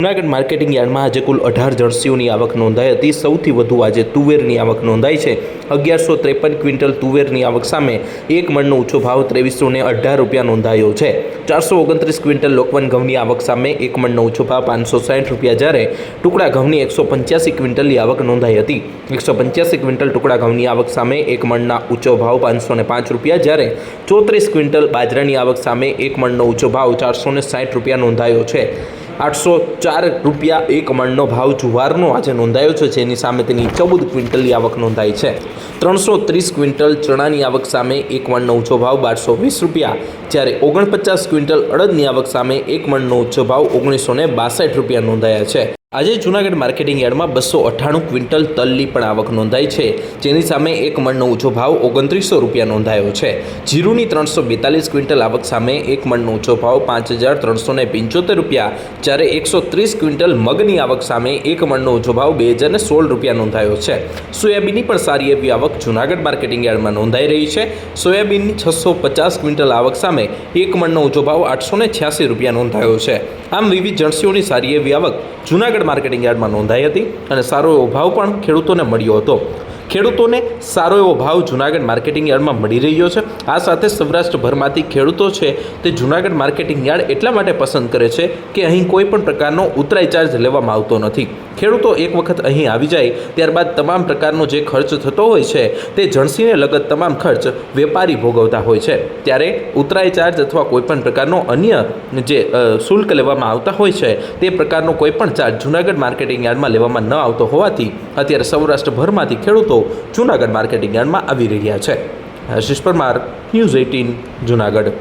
Junagadh marketing યાર્ડમાં આજે કુલ 18 જર્સીઓની આવક નોંધાઈ હતી। સૌથી વધુ આજે તુવેરની આવક નોંધાઈ છે। 1153 ક્વિન્ટલ તુવેરની આવક સામે એક મણનો ઊંચો ભાવ 2318 રૂપિયા નોંધાયો છે। 429 ક્વિન્ટલ લોકવન ઘઉંની આવક સામે એક મણનો ઊંચો ભાવ 560 રૂપિયા, જ્યારે ટુકડા ઘઉંની 185 ક્વિન્ટલની આવક નોંધાઈ હતી। 185 ક્વિન્ટલ ટુકડા ઘઉંની આવક સામે એક મણના ઊંચો ભાવ 505 રૂપિયા, જ્યારે 34 ક્વિન્ટલ બાજરાની આવક સામે એક મણનો ઊંચો ભાવ 460 રૂપિયા નોંધાયો છે। 804 રૂપિયા એક મણનો ભાવ જુવારનો આજે નોંધાયો છે, જેની સામે તેની 14 ક્વિન્ટલની આવક નોંધાઈ છે। 330 ક્વિન્ટલ ચણાની આવક સામે એક મણનો ઊંચો ભાવ 1220 રૂપિયા, જ્યારે 49 ક્વિન્ટલ અડદની આવક સામે એક મણનો ઊંચો ભાવ 1962 રૂપિયા નોંધાયા છે। આજે જૂનાગઢ માર્કેટિંગ યાર્ડમાં 298 ક્વિન્ટલ તલની પણ આવક નોંધાઈ છે, જેની સામે એક મણનો ઊંચો ભાવ 2900 રૂપિયા નોંધાયો છે। જીરુની 342 ક્વિન્ટલ આવક સામે એક મણનો ઊંચો ભાવ 5375 રૂપિયા, જ્યારે 130 ક્વિન્ટલ મગની આવક સામે એક મણનો ઊંચો ભાવ 2016 રૂપિયા નોંધાયો છે। સોયાબીનની પણ સારી એવી આવક જૂનાગઢ માર્કેટિંગ યાર્ડમાં નોંધાઈ રહી છે। સોયાબીનની 650 ક્વિન્ટલ આવક સામે એક મણનો ઊંચો ભાવ 886 રૂપિયા નોંધાયો છે। આમ વિવિધ જણસીઓની સારી એવી આવક જૂનાગઢ માર્કેટિંગ યાર્ડમાં નોંધાઈ હતી અને સારો એવો ભાવ પણ ખેડૂતોને મળ્યો હતો। ખેડૂતોને સારો એવો ભાવ જૂનાગઢ માર્કેટિંગ યાર્ડમાં મળી રહ્યો છે। આ સાથે સૌરાષ્ટ્રભરમાંથી ખેડૂતો છે તે જૂનાગઢ માર્કેટિંગ યાર્ડ એટલા માટે પસંદ કરે છે કે અહીં કોઈ પણ પ્રકારનો ઉતરાઈ ચાર્જ લેવામાં આવતો નથી। ખેડૂતો એક વખત અહીં આવી જાય ત્યારબાદ તમામ પ્રકારનો જે ખર્ચ થતો હોય છે તે જણસીને લગત તમામ ખર્ચ વેપારી ભોગવતા હોય છે, ત્યારે ઉતરાઈ ચાર્જ અથવા કોઈપણ પ્રકારનો અન્ય જે શુલ્ક લેવામાં આવતા હોય છે તે પ્રકારનો કોઈપણ ચાર્જ જૂનાગઢ માર્કેટિંગ યાર્ડમાં લેવામાં ન આવતો હોવાથી અત્યારે સૌરાષ્ટ્રભરમાંથી ખેડૂતો જૂનાગઢ માર્કેટિંગ યાર્ડમાં આવી રહ્યા છે। આશિષ પરમાર, ન્યૂઝ 18 જૂનાગઢ।